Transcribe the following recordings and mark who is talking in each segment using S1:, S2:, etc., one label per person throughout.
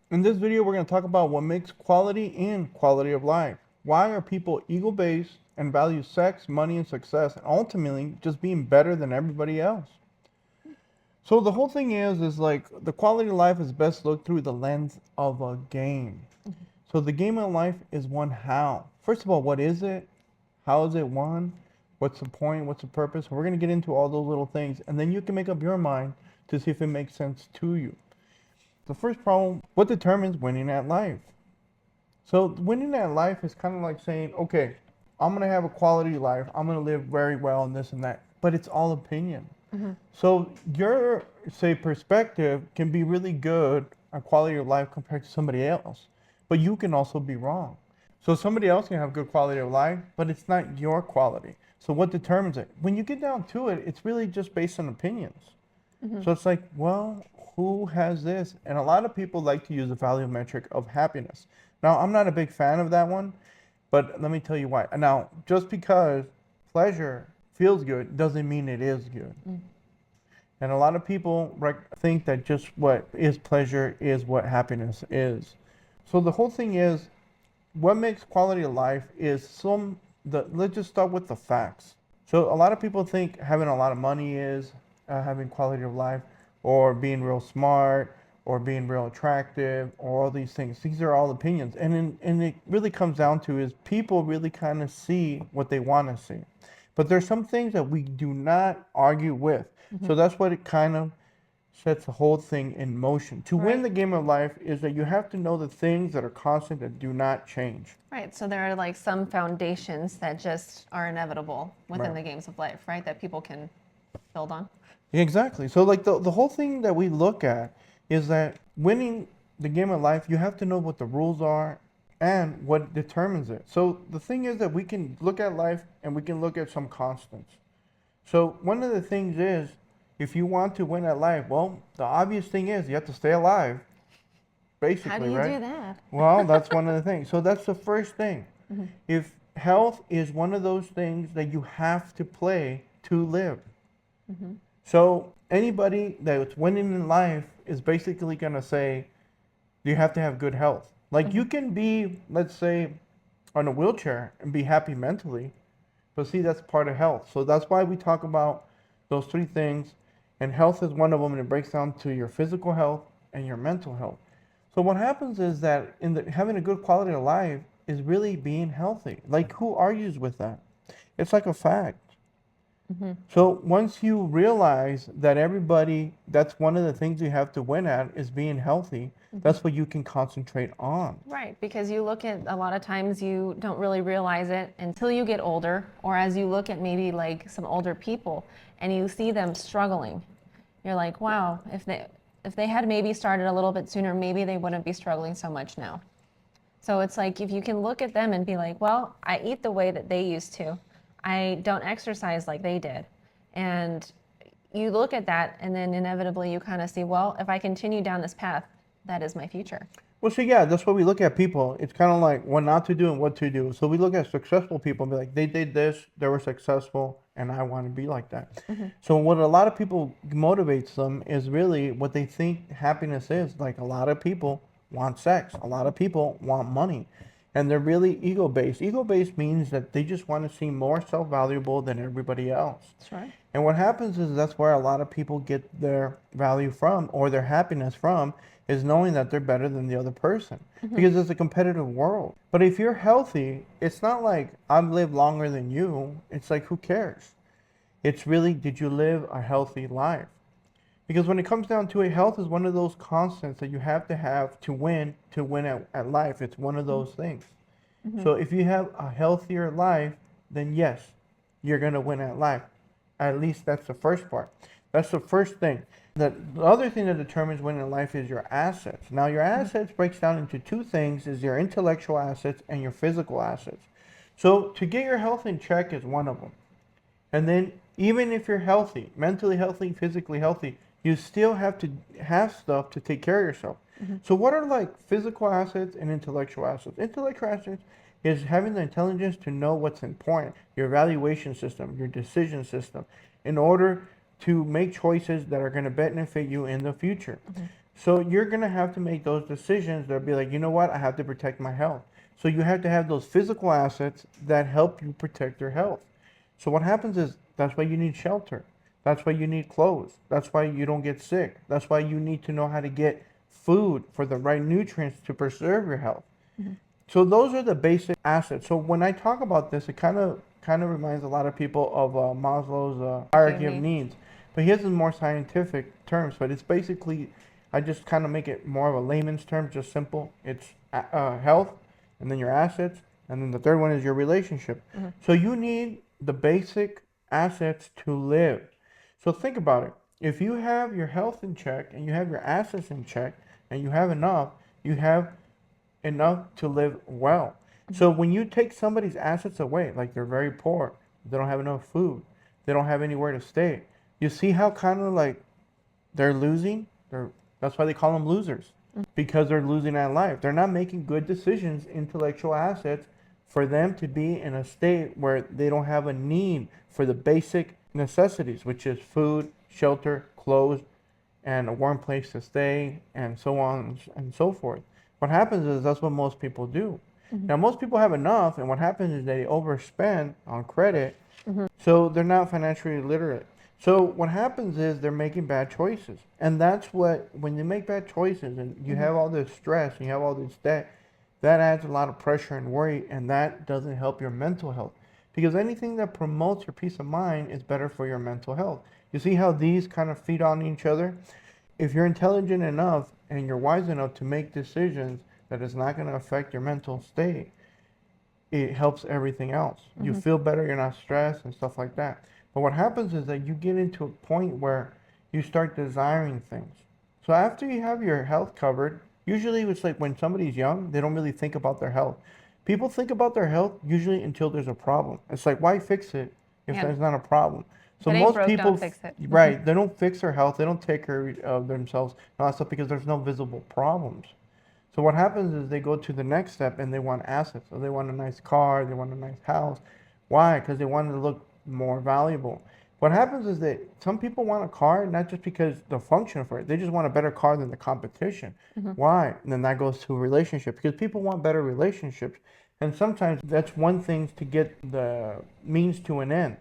S1: In this video, we're going to talk about what makes quality and quality of life. Why are people ego-based and value sex, money, and success, and ultimately just being better than everybody else? So the whole thing is like the quality of life is best looked through the lens of a game. So the game of life is one how. First of all, what is it? How is it won? What's the point? What's the purpose? We're going to get into all those little things, and then you can make up your mind to see if it makes sense to you. The first problem, what determines winning at life? So winning at life is kind of like saying, okay, I'm going to have a quality life. I'm going to live very well and this and that. But it's all opinion. So your, say, perspective can be really good on quality of life compared to somebody else. But you can also be wrong. So somebody else can have good quality of life, but it's not your quality. So what determines it? When you get down to it, it's really just based on opinions. So it's like, well, who has this? And a lot of people like to use the value metric of happiness. Now, I'm not a big fan of that one, but let me tell you why. Now, just because pleasure feels good doesn't mean it is good. And a lot of people think that just what is pleasure is what happiness is. So the whole thing is, what makes quality of life is let's just start with the facts. So a lot of people think having a lot of money is having quality of life, or being real smart, or being real attractive, or all these things. These are all opinions, and it really comes down to is people really kind of see what they want to see, but there's some things that we do not argue with. So that's what it kind of sets the whole thing in motion. To win the game of life is that you have to know the things that are constant that do not change.
S2: Right. So there are like some foundations that just are inevitable within
S1: Right.
S2: the games of life, right? That people can build on.
S1: Exactly. So like the whole thing that we look at is that winning the game of life, you have to know what the rules are and what determines it. So the thing is that we can look at life and we can look at some constants. So one of the things is, if you want to win at life, well, the obvious thing is you have to stay alive,
S2: How do
S1: basically,
S2: you
S1: right?
S2: do that?
S1: Well, that's one of the things. So that's the first thing. If health is one of those things that you have to play to live. So anybody that's winning in life is basically going to say you have to have good health. Like you can be, let's say, on a wheelchair and be happy mentally, but see, that's part of health. So that's why we talk about those three things, and health is one of them, and it breaks down to your physical health and your mental health. So what happens is that having a good quality of life is really being healthy. Like who argues with that? It's like a fact. So once you realize that that's one of the things you have to win at is being healthy, that's what you can concentrate on.
S2: Right. Because you look at a lot of times you don't really realize it until you get older, or as you look at maybe like some older people and you see them struggling. You're like, wow, if they had maybe started a little bit sooner, maybe they wouldn't be struggling so much now. So it's like if you can look at them and be like, well, I eat the way that they used to. I don't exercise like they did. And you look at that and then inevitably you kind of see, well, if I continue down this path, that is my future.
S1: Well, so yeah, that's why we look at people. It's kind of like what not to do and what to do. So we look at successful people and be like, they did this, they were successful, and I want to be like that. So what a lot of people motivates them is really what they think happiness is. Like a lot of people want sex, a lot of people want money, and they're really ego based. Ego based means that they just want to seem more self valuable than everybody else.
S2: That's right.
S1: And what happens is that's where a lot of people get their value from or their happiness from is knowing that they're better than the other person because it's a competitive world. But if you're healthy, it's not like I've lived longer than you. It's like, who cares? It's really, did you live a healthy life? Because when it comes down to it, health is one of those constants that you have to win at life. It's one of those things. So if you have a healthier life, then yes, you're going to win at life. At least that's the first part. That's the first thing. The other thing that determines winning in life is your assets. Now, your assets breaks down into two things: is your intellectual assets and your physical assets. So to get your health in check is one of them. And then even if you're healthy, mentally healthy, physically healthy, you still have to have stuff to take care of yourself. So what are like physical assets and intellectual assets? Intellectual assets is having the intelligence to know what's important, your evaluation system, your decision system, in order to make choices that are going to benefit you in the future. So you're going to have to make those decisions that be like, you know what, I have to protect my health. So you have to have those physical assets that help you protect your health. So what happens is that's why you need shelter. That's why you need clothes. That's why you don't get sick. That's why you need to know how to get food for the right nutrients to preserve your health. So those are the basic assets. So when I talk about this, it kind of reminds a lot of people of Maslow's hierarchy of needs, but he has more scientific terms. But it's basically, I just kind of make it more of a layman's term, just simple. It's health, and then your assets, and then the third one is your relationship. So you need the basic assets to live. So think about it. If you have your health in check and you have your assets in check and you have enough, you have enough to live well. So when you take somebody's assets away, like they're very poor, they don't have enough food, they don't have anywhere to stay, you see how kind of like they're losing? That's why they call them losers, because they're losing at life. They're not making good decisions, intellectual assets, for them to be in a state where they don't have a need for the basic necessities, which is food, shelter, clothes, and a warm place to stay, and so on and so forth. What happens is that's what most people do. Now, most people have enough, and what happens is they overspend on credit, so they're not financially literate. So what happens is they're making bad choices, and that's what when you make bad choices and you have all this stress, and you have all this debt, that adds a lot of pressure and worry, and that doesn't help your mental health. Because anything that promotes your peace of mind is better for your mental health. You see how these kind of feed on each other? If you're intelligent enough and you're wise enough to make decisions that is not going to affect your mental state, it helps everything else. You feel better, you're not stressed and stuff like that. But what happens is that you get into a point where you start desiring things. So after you have your health covered, usually it's like when somebody's young, they don't really think about their health. People think about their health usually until there's a problem. It's like, why fix it if
S2: Yeah.
S1: there's not a problem? So
S2: If it ain't
S1: most
S2: broke,
S1: people,
S2: don't fix it.
S1: right, they don't fix their health, they don't take care of themselves, and all that stuff because there's no visible problems. So what happens is they go to the next step and they want assets. So they want a nice car, they want a nice house. Why? Because they want to look more valuable. What happens is that some people want a car not just because the function for it, they just want a better car than the competition. Why? And then that goes to a relationship because people want better relationships. And sometimes that's one thing to get the means to an end.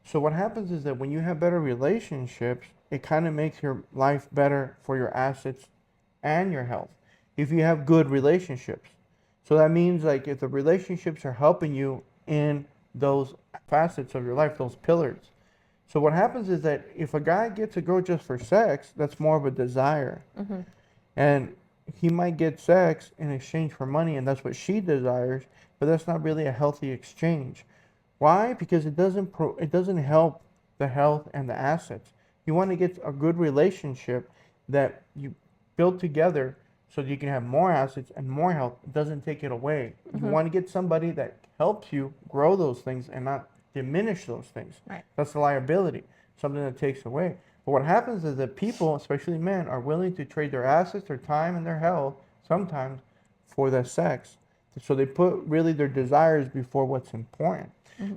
S1: So what happens is that when you have better relationships, it kind of makes your life better for your assets and your health. If you have good relationships. So that means like if the relationships are helping you in those facets of your life, those pillars. So what happens is that if a guy gets a girl just for sex, that's more of a desire. And he might get sex in exchange for money, and that's what she desires, but that's not really a healthy exchange. Why? Because it doesn't help the health and the assets. You want to get a good relationship that you build together so that you can have more assets and more health. It doesn't take it away. You want to get somebody that helps you grow those things and not diminish those things.
S2: Right.
S1: That's the liability, something that takes away. But what happens is that people, especially men, are willing to trade their assets, their time, and their health sometimes for their sex. So they put really their desires before what's important.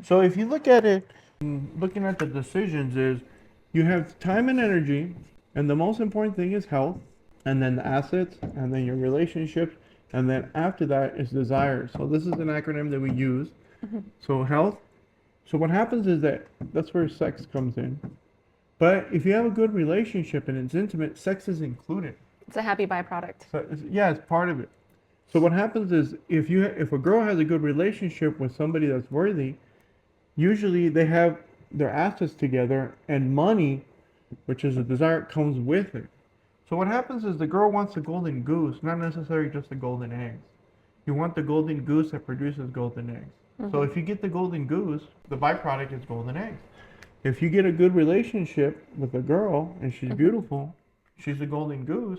S1: So if you look at it, looking at the decisions is you have time and energy, and the most important thing is health, and then the assets, and then your relationships, and then after that is desire. So this is an acronym that we use. So health. So what happens is that that's where sex comes in. But if you have a good relationship and it's intimate, sex is included.
S2: It's a happy byproduct.
S1: So yeah, it's part of it. So what happens is if a girl has a good relationship with somebody that's worthy, usually they have their assets together and money, which is a desire, comes with it. So what happens is the girl wants a golden goose, not necessarily just the golden eggs. You want the golden goose that produces golden eggs. So if you get the golden goose, the byproduct is golden eggs. If you get a good relationship with a girl and she's beautiful, she's a golden goose,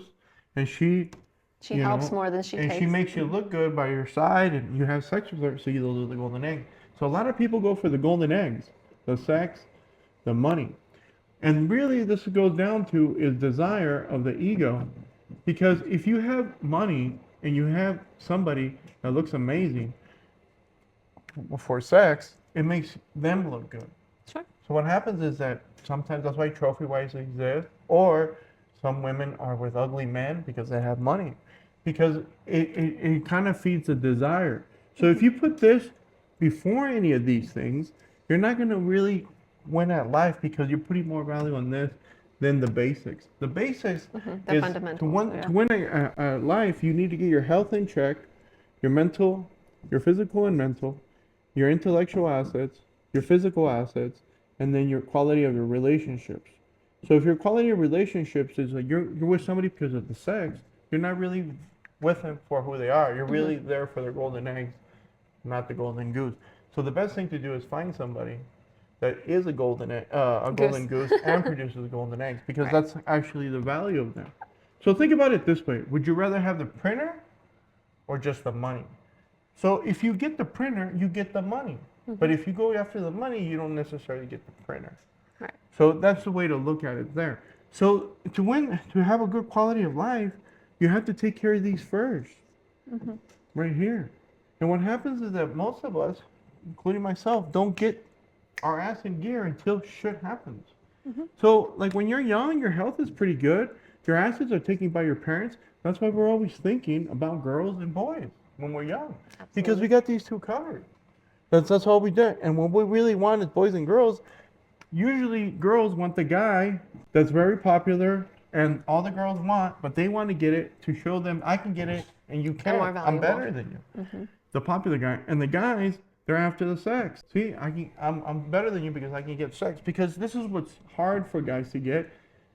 S1: and she
S2: helps more than she
S1: and
S2: takes.
S1: she makes you look good by your side, and you have sex with her, so you lose the golden egg. So a lot of people go for the golden eggs, the sex, the money. And really this goes down to is desire of the ego. Because if you have money and you have somebody that looks amazing for sex, it makes them look good.
S2: Sure.
S1: So what happens is that sometimes that's why trophy wives exist, or Some women are with ugly men because they have money, because it kind of feeds a desire. So if you put this before any of these things, you're not going to really win at life because you're putting more value on this than the basics. The basics
S2: The
S1: is
S2: fundamentals,
S1: to win a life, you need to get your health in check, your mental, your physical and mental, your intellectual assets, your physical assets, and then your quality of your relationships. So if your quality of relationships is like you're with somebody because of the sex, you're not really with them for who they are. You're really there for their golden eggs, not the golden goose. So the best thing to do is find somebody that is a golden goose and produces golden eggs, because
S2: Right.
S1: that's actually the value of them. So think about it this way: would you rather have the printer or just the money? So if you get the printer, you get the money. But if you go after the money, you don't necessarily get the printer.
S2: Right.
S1: So that's the way to look at it there. So to have a good quality of life, you have to take care of these first, right here. And what happens is that most of us, including myself, don't get our ass in gear until shit happens. So like when you're young, your health is pretty good. Your assets are taken by your parents. That's why we're always thinking about girls and boys when we're young, because we got these two covered. That's all we did. And what we really want is boys and girls. Usually girls want the guy that's very popular and all the girls want, but they want to get it to show them I can get it and you
S2: They're more
S1: can't. I'm
S2: valuable.
S1: better than you. The popular guy. And the guys, they're after the sex. See, I'm better than you because I can get sex. Because this is what's hard for guys to get.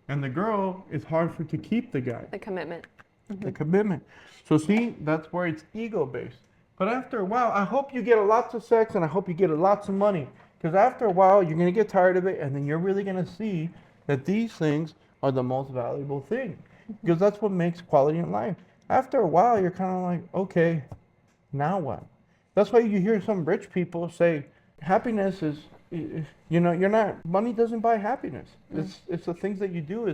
S1: And the girl is hard to keep the guy.
S2: The commitment.
S1: The commitment. So see, that's where it's ego based. But after a while, I hope you get lots of sex and I hope you get lots of money. Because after a while, you're going to get tired of it, and then you're really going to see that these things are the most valuable thing. Because that's what makes quality in life. After a while, you're kind of like, okay, now what? That's why you hear some rich people say, happiness is, you're not, money doesn't buy happiness. It's the things that you do.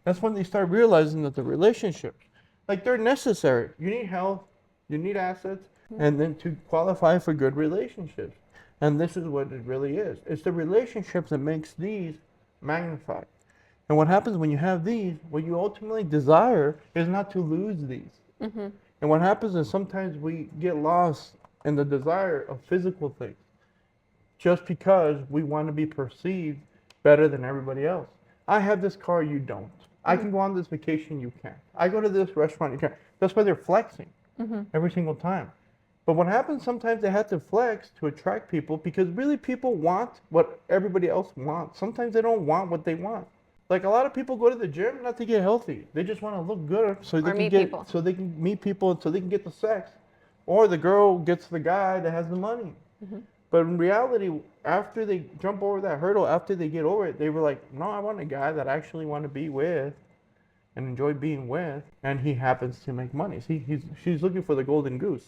S1: That's when they start realizing that the relationships, like they're necessary. You need health, you need assets, and then to qualify for good relationships. And this is what it really is. It's the relationships that makes these magnified. And what happens when you have these, what you ultimately desire is not to lose these. And what happens is sometimes we get lost in the desire of physical things just because we want to be perceived better than everybody else. I have this car, you don't. I can go on this vacation, you can't. I go to this restaurant, you can't. That's why they're flexing every single time. But what happens sometimes they have to flex to attract people because really people want what everybody else wants. Sometimes they don't want what they want. Like a lot of people go to the gym not to get healthy. They just want to look good so they can get so they can meet people so they can get the sex. Or the girl gets the guy that has the money. But in reality, after they jump over that hurdle, after they get over it, they were like, no, I want a guy that I actually want to be with and enjoy being with, and he happens to make money. See, she's looking for the golden goose.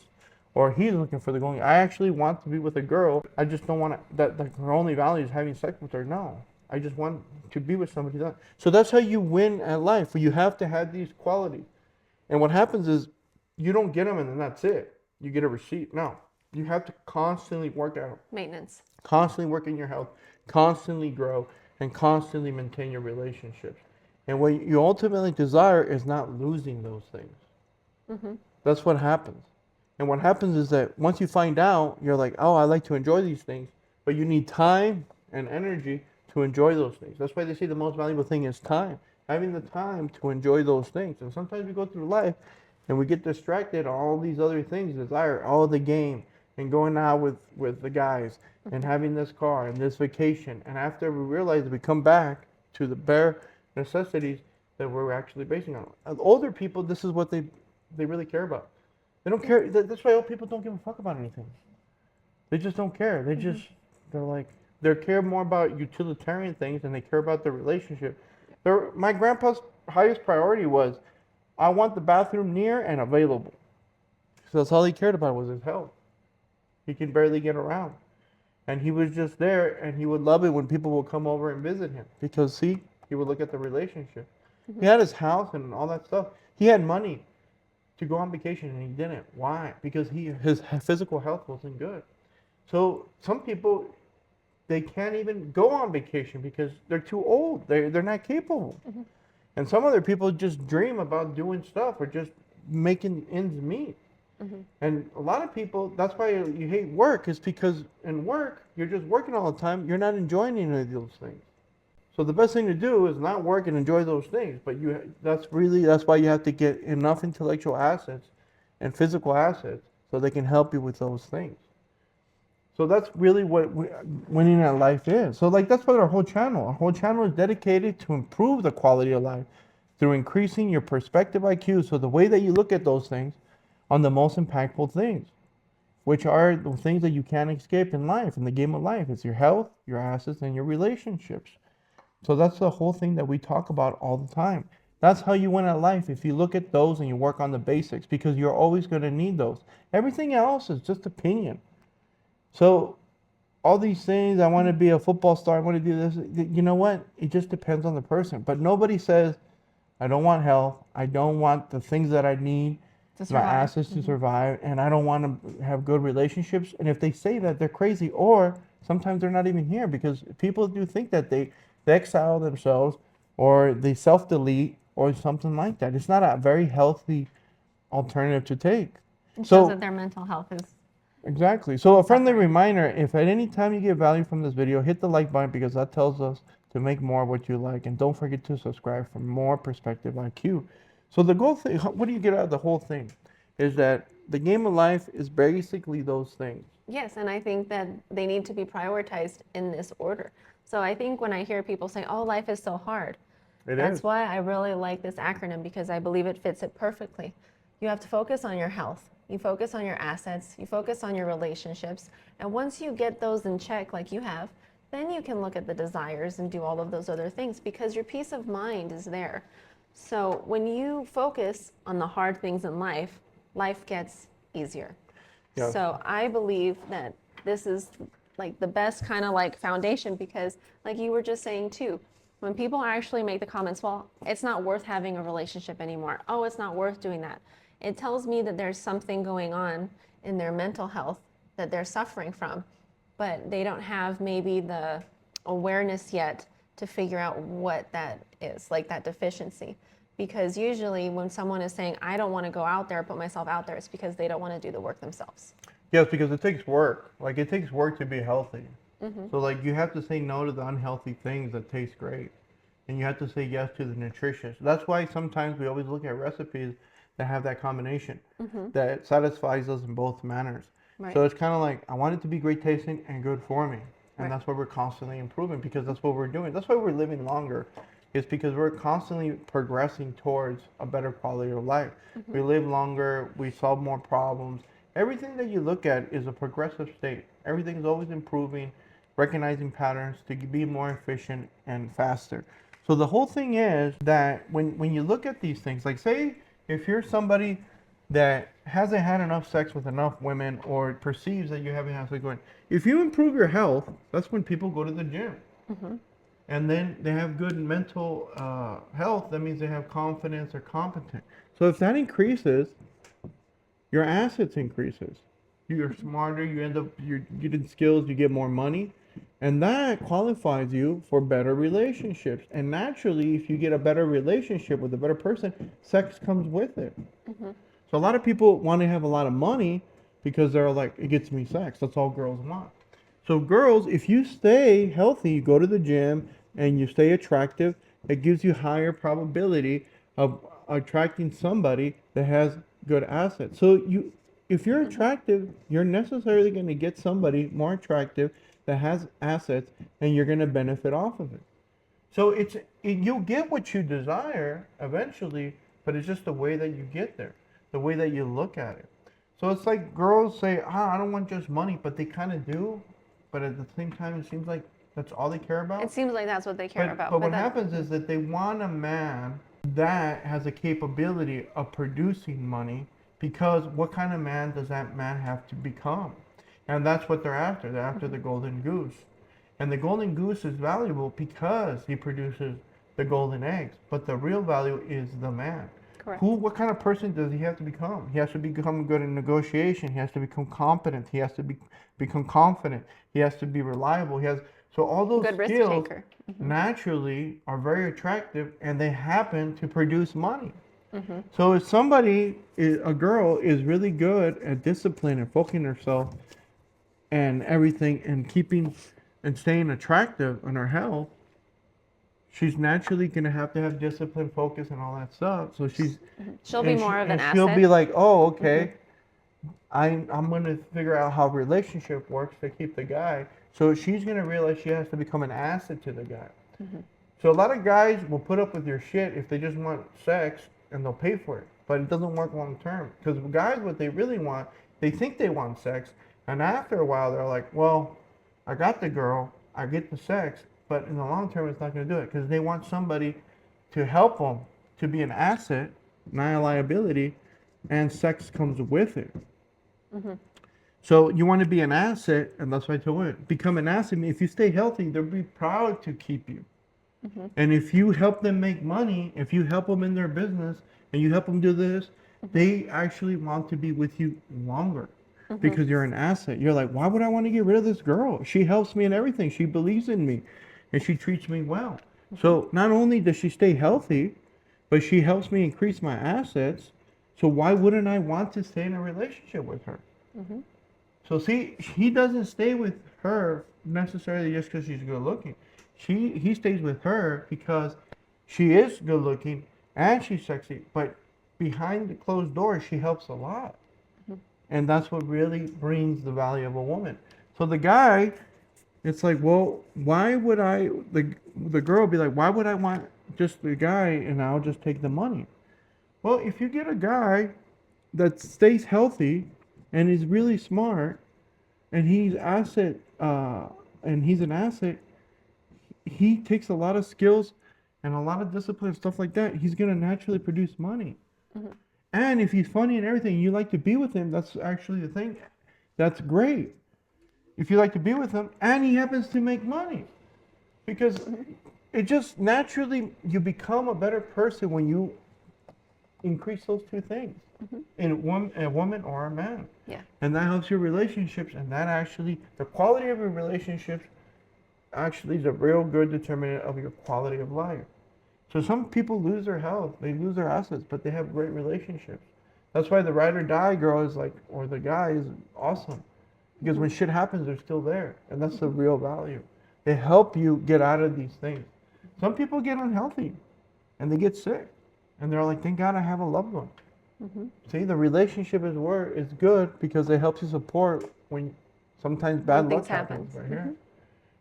S1: Or he's looking for the golden. I actually want to be with a girl. I just don't want that her only value is having sex with her. No, I just want to be with somebody else. So that's how you win at life. You have to have these qualities. And what happens is you don't get them and then that's it. You get a receipt. No, you have to constantly work out.
S2: Maintenance.
S1: Constantly work in your health. Constantly grow and constantly maintain your relationships. And what you ultimately desire is not losing those things. That's what happens. And what happens is that once you find out, you're like, oh, I like to enjoy these things, but you need time and energy to enjoy those things. That's why they say the most valuable thing is time. Having the time to enjoy those things. And sometimes we go through life and we get distracted on all these other things, desire, all the game, and going out with the guys, and having this car and this vacation. And after we realize we come back to the bare necessities that we're actually basing on. Older people, this is what they really care about. They don't care. That's why old people don't give a fuck about anything. They just don't care. They care more about utilitarian things than they care about the relationship. My grandpa's highest priority was, I want the bathroom near and available. So that's all he cared about was his health. He could barely get around. And he was just there, and he would love it when people would come over and visit him. Because, see, he would look at the relationship. He had his house and all that stuff. He had money to go on vacation and he didn't. Why? Because his physical health wasn't good. So some people, they can't even go on vacation because they're too old. They're not capable. And some other people just dream about doing stuff or just making ends meet. And a lot of people, that's why you hate work, is because in work, you're just working all the time. You're not enjoying any of those things. So the best thing to do is not work and enjoy those things. But that's why you have to get enough intellectual assets and physical assets so they can help you with those things. So that's really what winning at life is. So like that's what our whole channel is dedicated to improve the quality of life through increasing your perspective IQ. So the way that you look at those things on the most impactful things, which are the things that you can't escape in life, in the game of life. It's your health, your assets, and your relationships. So that's the whole thing that we talk about all the time. That's how you win at life if you look at those and you work on the basics because you're always going to need those. Everything else is just opinion. So all these things, I want to be a football star, I want to do this. You know what? It just depends on the person. But nobody says, I don't want health. I don't want the things that I need,
S2: To
S1: my
S2: survive.
S1: assets to survive, and I don't want to have good relationships. And if they say that, they're crazy, or sometimes they're not even here because people do think that they exile themselves or they self-delete or something like that. It's not a very healthy alternative to take.
S2: It shows
S1: So
S2: that their mental health is.
S1: exactly. So a friendly
S2: Suffering.
S1: reminder, if at any time you get value from this video, hit the like button because that tells us to make more of what you like. And don't forget to subscribe for more perspective IQ. So the goal thing, what do you get out of the whole thing? Is that the game of life is basically those things.
S2: Yes, and I think that they need to be prioritized in this order. So I think when I hear people say, oh, life is so hard, that's why I really like this acronym because I believe it fits it perfectly. You have to focus on your health, you focus on your assets, you focus on your relationships, and once you get those in check like you have, then you can look at the desires and do all of those other things because your peace of mind is there. So when you focus on the hard things in life, life gets easier.
S1: Yeah.
S2: So I believe that this is like the best kind of like foundation because like you were just saying too, when people actually make the comments, well, it's not worth having a relationship anymore. Oh, it's not worth doing that. It tells me that there's something going on in their mental health that they're suffering from, but they don't have maybe the awareness yet to figure out what that is, like that deficiency. Because usually when someone is saying, I don't want to go out there, put myself out there, it's because they don't want to do the work themselves.
S1: Yes, because it takes work. Like it takes work to be healthy. So like you have to say no to the unhealthy things that taste great. And you have to say yes to the nutritious. That's why sometimes we always look at recipes that have that combination that satisfies us in both manners.
S2: Right.
S1: So it's kind of like I want it to be great tasting and good for me. And
S2: Right.
S1: that's why we're constantly improving because that's what we're doing. That's why we're living longer. It's because we're constantly progressing towards a better quality of life. We live longer, we solve more problems. Everything that you look at is a progressive state. Everything is always improving, recognizing patterns to be more efficient and faster. So the whole thing is that when you look at these things, like say if you're somebody that hasn't had enough sex with enough women or perceives that you haven't had sex with women, if you improve your health, that's when people go to the gym. And then they have good mental health. That means they have confidence or competent. So if that increases, your assets increases. You're smarter. You end up you're getting skills. You get more money, and that qualifies you for better relationships. And naturally, if you get a better relationship with a better person, sex comes with it. So a lot of people want to have a lot of money because they're like, it gets me sex. That's all girls want. So girls, if you stay healthy, you go to the gym and you stay attractive, it gives you higher probability of attracting somebody that has good assets. So if you're attractive, you're necessarily going to get somebody more attractive that has assets and you're going to benefit off of it. So you'll get what you desire eventually, but it's just the way that you get there, the way that you look at it. So it's like girls say, I don't want just money, but they kind of do. But at the same time, it seems like that's all they care about.
S2: It seems like that's what they care about.
S1: But what happens is that they want a man that has a capability of producing money because what kind of man does that man have to become? And that's what they're after. They're after the golden goose. And the golden goose is valuable because he produces the golden eggs. But the real value is the man.
S2: Correct.
S1: What kind of person does he have to become? He has to become good in negotiation. He has to become competent. He has to become confident. He has to be reliable. So all those
S2: Good risk
S1: skills
S2: taker.
S1: naturally are very attractive, and they happen to produce money.
S2: Mm-hmm.
S1: So if a girl is really good at discipline and focusing herself and everything and keeping and staying attractive in her health, she's naturally gonna have to have discipline, focus, and all that stuff. So
S2: She'll be more of an
S1: she'll be
S2: asset.
S1: like, oh, okay, I'm gonna figure out how relationship works to keep the guy. So she's gonna realize she has to become an asset to the guy. So a lot of guys will put up with your shit if they just want sex and they'll pay for it. But it doesn't work long term. Because guys, what they really want, they think they want sex, and after a while they're like, well, I got the girl, I get the sex, but in the long term it's not gonna do it because they want somebody to help them to be an asset, not a liability, and sex comes with it. So you want to be an asset, and that's why I tell women, become an asset. If you stay healthy, they'll be proud to keep you. And if you help them make money, if you help them in their business, and you help them do this, they actually want to be with you longer because you're an asset. You're like, why would I want to get rid of this girl? She helps me in everything. She believes in me, and she treats me well. So not only does she stay healthy, but she helps me increase my assets. So why wouldn't I want to stay in a relationship with her? So see, he doesn't stay with her necessarily just because she's good looking. He stays with her because she is good looking and she's sexy. But behind the closed doors, she helps a lot, and that's what really brings the value of a woman. So the guy, it's like, well, why would the girl be like, why would I want just the guy and I'll just take the money? Well, if you get a guy that stays healthy and is really smart and he's an asset, he takes a lot of skills and a lot of discipline and stuff like that. He's gonna naturally produce money. And if he's funny and everything, you like to be with him, that's actually the thing. That's great. If you like to be with him and he happens to make money. Because it just naturally, you become a better person when you increase those two things in a woman or a man.
S2: Yeah.
S1: And that helps your relationships, and that actually, the quality of your relationships actually is a real good determinant of your quality of life. So some people lose their health, they lose their assets, but they have great relationships. That's why the ride or die girl is like, or the guy is awesome. Because when shit happens, they're still there. And that's the real value. They help you get out of these things. Some people get unhealthy and they get sick. And they're like, thank God I have a loved one. See, the relationship is good because it helps you support when sometimes bad luck happens right here.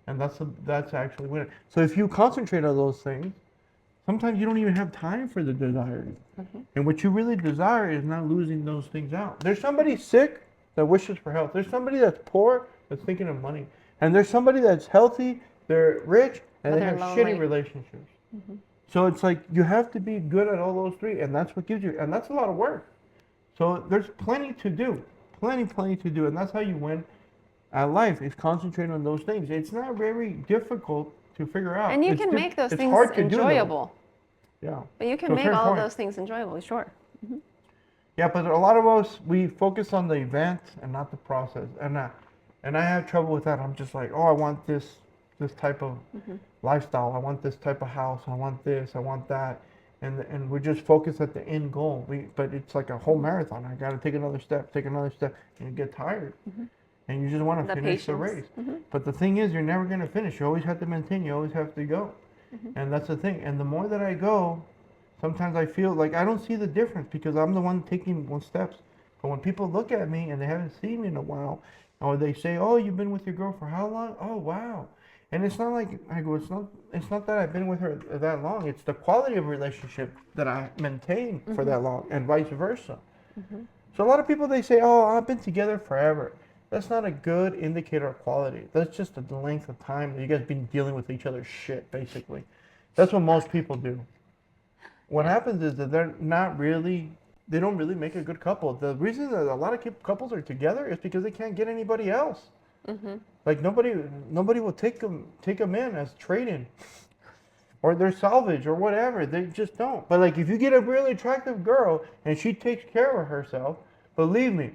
S1: And that's actually winning. So if you concentrate on those things, sometimes you don't even have time for the desire. And what you really desire is not losing those things out. There's somebody sick that wishes for health. There's somebody that's poor that's thinking of money. And there's somebody that's healthy, they're rich, and
S2: But
S1: they
S2: they're
S1: have
S2: lonely.
S1: shitty relationships. So it's like you have to be good at all those three, and that's what gives you, and that's a lot of work. So there's plenty to do, plenty to do, and that's how you win at life, is concentrate on those things. It's not very difficult to figure out.
S2: And you
S1: It's
S2: can make those
S1: it's
S2: things
S1: hard to do, though.
S2: enjoyable.
S1: Yeah.
S2: But you can
S1: To a
S2: make
S1: certain
S2: all of
S1: point.
S2: those things enjoyable, sure.
S1: Yeah, but a lot of us, we focus on the event and not the process. And I have trouble with that. I'm just like, oh, I want this type of lifestyle. I want this type of house. I want this. I want that. And we just focus at the end goal. But it's like a whole marathon. I got to take another step, and you get tired. And you just want to
S2: The
S1: finish the race. But the thing is, you're never going to finish. You always have to maintain. You always have to go. And that's the thing. And the more that I go, sometimes I feel like I don't see the difference because I'm the one taking one steps. But when people look at me and they haven't seen me in a while, or they say, "Oh, you've been with your girl for how long?" Oh, wow. And it's not like I go. It's not that I've been with her that long. It's the quality of relationship that I maintain for that long, and vice versa. So a lot of people, they say, "Oh, I've been together forever." That's not a good indicator of quality. That's just the length of time that you guys been dealing with each other's shit, basically. That's what most people do. What happens is that they don't really make a good couple. The reason that a lot of couples are together is because they can't get anybody else. Like nobody will take them in as trade-in, or they're salvage or whatever. They just don't. But like if you get a really attractive girl and she takes care of herself, believe me,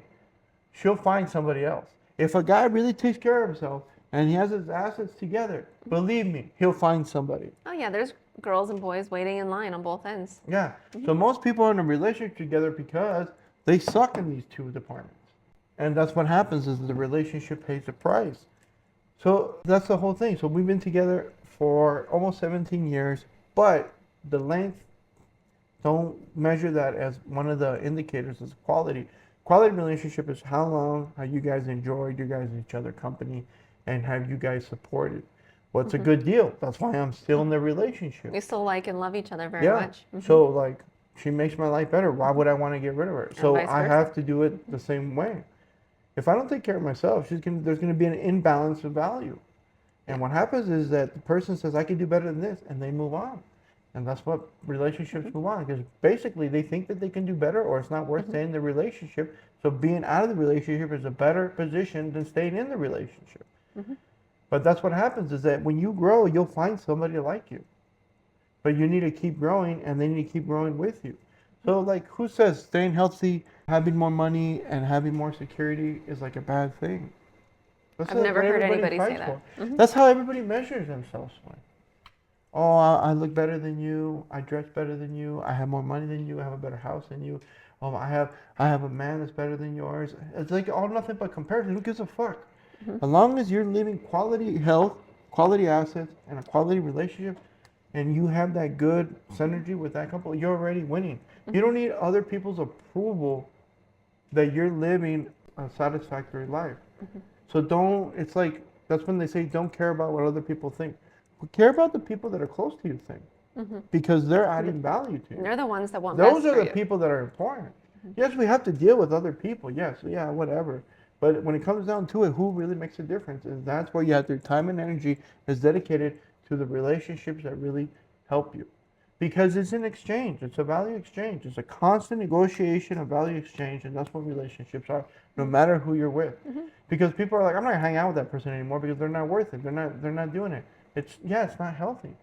S1: she'll find somebody else. If a guy really takes care of himself, and he has his assets together, believe me, he'll find somebody.
S2: Oh yeah, there's girls and boys waiting in line on both ends.
S1: Yeah. So most people are in a relationship together because they suck in these two departments. And that's what happens is the relationship pays the price. So that's the whole thing. So we've been together for almost 17 years, but the length, don't measure that as one of the indicators is quality. Quality relationship is how long have you guys enjoyed you guys each other company and have you guys supported. Well, it's a good deal. That's why I'm still in the relationship.
S2: We still like and love each other very
S1: Yeah.
S2: much.
S1: So like she makes my life better. Why would I want to get rid of her? So
S2: vice
S1: I
S2: versa.
S1: have to do it the same way. If I don't take care of myself, there's gonna be an imbalance of value. And what happens is that the person says, I can do better than this, and they move on. And that's what relationships move on. Because basically they think that they can do better or it's not worth staying in the relationship. So being out of the relationship is a better position than staying in the relationship. But that's what happens is that when you grow, you'll find somebody like you. But you need to keep growing and they need to keep growing with you. So like who says staying healthy, having more money and having more security is like a bad thing? That's
S2: I've
S1: what
S2: never heard
S1: everybody
S2: anybody say
S1: fights
S2: that.
S1: for. That's how everybody measures themselves with. Oh, I look better than you. I dress better than you. I have more money than you. I have a better house than you. I have a man that's better than yours. It's like all nothing but comparison. Who gives a fuck? As long as you're living quality health, quality assets, and a quality relationship, and you have that good synergy with that couple, you're already winning. You don't need other people's approval that you're living a satisfactory life. So don't, it's like, that's when they say don't care about what other people think. But care about the people that are close to you think. Because they're adding value to you.
S2: They're the ones that want
S1: Those
S2: best
S1: are
S2: for
S1: the
S2: you.
S1: people that are important. Yes, we have to deal with other people. Yes, yeah, whatever. But when it comes down to it, who really makes a difference? And that's where you have your time and energy is dedicated to the relationships that really help you. Because it's an exchange. It's a value exchange. It's a constant negotiation of value exchange, and that's what relationships are, no matter who you're with. Because people are like, I'm not gonna hang out with that person anymore because they're not worth it. They're not doing it. It's not healthy.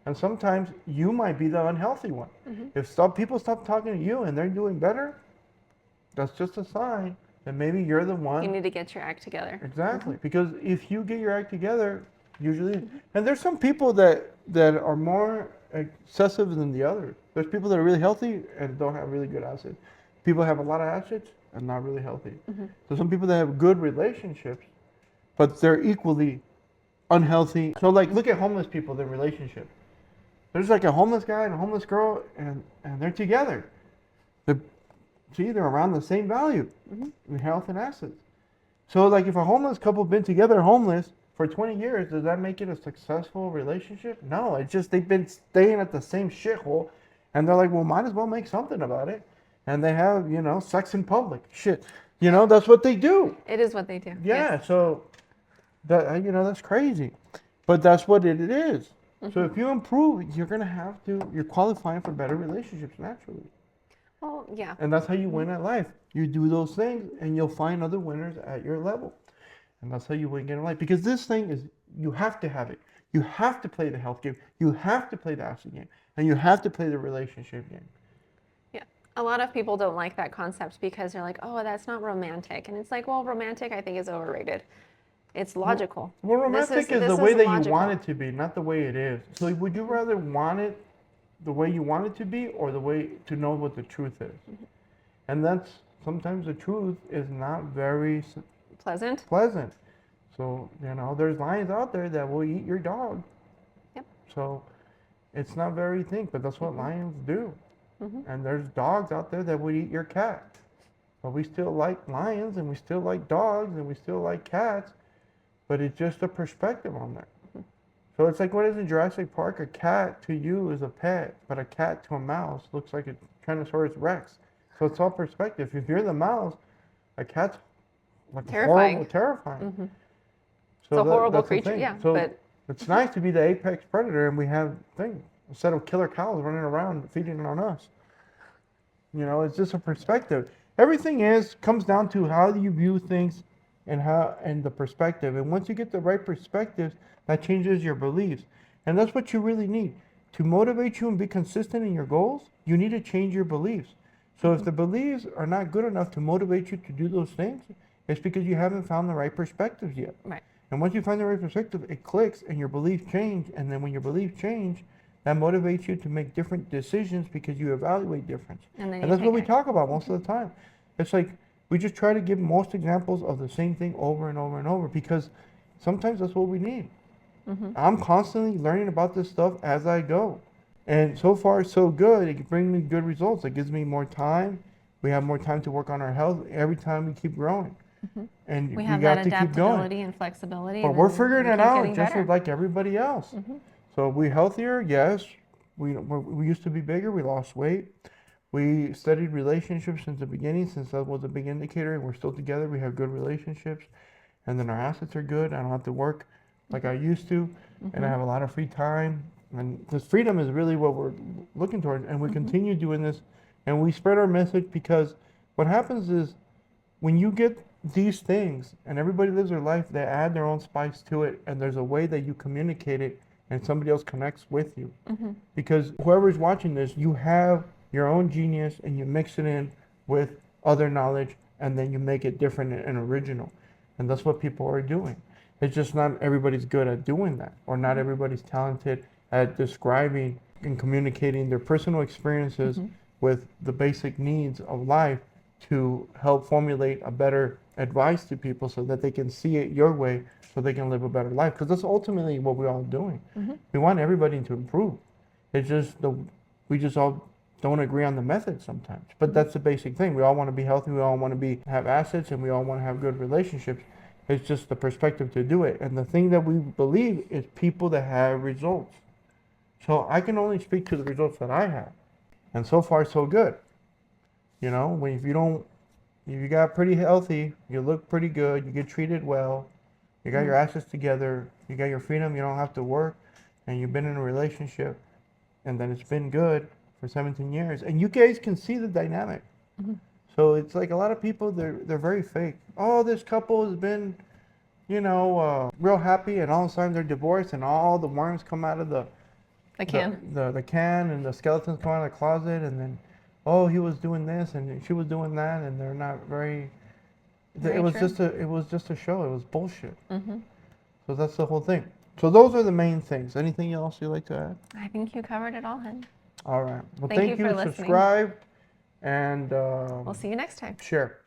S1: And sometimes you might be the unhealthy one. If people stop talking to you and they're doing better, that's just a sign that maybe you're the one.
S2: You need to get your act together.
S1: Exactly. Because if you get your act together, usually, and there's some people that are more excessive than the others. There's people that are really healthy and don't have really good assets. People have a lot of assets and not really healthy. So some people that have good relationships, but they're equally unhealthy. So like look at homeless people, their relationship. There's like a homeless guy and a homeless girl and they're together. They're they're around the same value in health and assets. So like if a homeless couple been together homeless for 20 years, does that make it a successful relationship? No, it's just they've been staying at the same shithole and they're like, well, might as well make something about it. And they have, sex in public. Shit. That's what they do.
S2: It is what they do.
S1: Yeah,
S2: Yes.
S1: so that that's crazy. But that's what it is. So if you improve, you're qualifying for better relationships naturally.
S2: Well, yeah.
S1: And that's how you win at life. You do those things and you'll find other winners at your level. And that's how you win in life. Because this thing is, you have to have it. You have to play the health game. You have to play the asset game. And you have to play the relationship game.
S2: Yeah. A lot of people don't like that concept because they're like, oh, that's not romantic. And it's like, well, romantic, I think, is overrated. It's logical.
S1: Well, romantic is
S2: this
S1: the way that
S2: logical.
S1: you want it to be, not the way it is. So would you rather want it the way you want it to be or the way to know what the truth is? And that's sometimes the truth is not very
S2: Pleasant.
S1: So, there's lions out there that will eat your dog.
S2: Yep.
S1: So it's not very but that's what lions do. And there's dogs out there that would eat your cat. But we still like lions and we still like dogs and we still like cats. But it's just a perspective on that. So it's like what is in Jurassic Park? A cat to you is a pet, but a cat to a mouse looks like a Tyrannosaurus Rex. So it's all perspective. If you're the mouse, a cat's like
S2: Terrifying.
S1: terrifying.
S2: It's
S1: So
S2: a horrible
S1: that's the
S2: creature,
S1: thing.
S2: yeah.
S1: So
S2: But
S1: it's nice to be the apex predator, and we have things instead of killer cows running around feeding on us. It's just a perspective. Everything comes down to how you view things and the perspective. And once you get the right perspective, that changes your beliefs. And that's what you really need. To motivate you and be consistent in your goals, you need to change your beliefs. So if the beliefs are not good enough to motivate you to do those things, it's because you haven't found the right perspectives yet.
S2: right.
S1: And once you find the right perspective, it clicks and your beliefs change. And then when your beliefs change, that motivates you to make different decisions because you evaluate difference.
S2: And then
S1: And
S2: you
S1: that's what we
S2: take
S1: talk about most of the time. It's like we just try to give most examples of the same thing over and over and over because sometimes that's what we need. I'm constantly learning about this stuff as I go. And so far, so good. It brings me good results. It gives me more time. We have more time to work on our health every time we keep growing. And
S2: We
S1: we
S2: have
S1: got
S2: that
S1: to keep going.
S2: adaptability and flexibility.
S1: But
S2: and
S1: we're
S2: then
S1: figuring
S2: we
S1: it
S2: keep
S1: out
S2: getting
S1: just
S2: better.
S1: like everybody else. So we healthier, yes. We used to be bigger. We lost weight. We studied relationships since the beginning, since that was a big indicator. We're still together. We have good relationships. And then our assets are good. I don't have to work like I used to. And I have a lot of free time. And this freedom is really what we're looking towards. And we continue doing this. And we spread our message because what happens is when you get these things and everybody lives their life, they add their own spice to it. And there's a way that you communicate it and somebody else connects with you. Because whoever's watching this, you have your own genius and you mix it in with other knowledge and then you make it different and original. And that's what people are doing. It's just not everybody's good at doing that, or not everybody's talented at describing and communicating their personal experiences with the basic needs of life to help formulate a better advice to people so that they can see it your way so they can live a better life. Because that's ultimately what we're all doing. We want everybody to improve. It's just we just all don't agree on the method sometimes. But that's the basic thing. We all want to be healthy. We all want to have assets, and we all want to have good relationships. It's just the perspective to do it. And the thing that we believe is people that have results. So I can only speak to the results that I have. And so far, so good. You know, if you got pretty healthy, you look pretty good, you get treated well, you got your assets together, you got your freedom, you don't have to work, and you've been in a relationship, and then it's been good for 17 years. And you guys can see the dynamic. So it's like a lot of people, they're very fake. Oh, this couple has been, real happy, and all of a sudden they're divorced, and all the worms come out of the
S2: can.
S1: the can, and the skeletons come out of the closet, and then, oh, he was doing this, and she was doing that, and they're not very.
S2: Very
S1: It was
S2: true.
S1: just a show. It was bullshit. So that's the whole thing. So those are the main things. Anything else you'd like to add?
S2: I think you covered it all, Hen.
S1: All right. Well,
S2: Thank you
S1: thank you.
S2: for listening.
S1: Subscribe and
S2: We'll see you next time.
S1: share.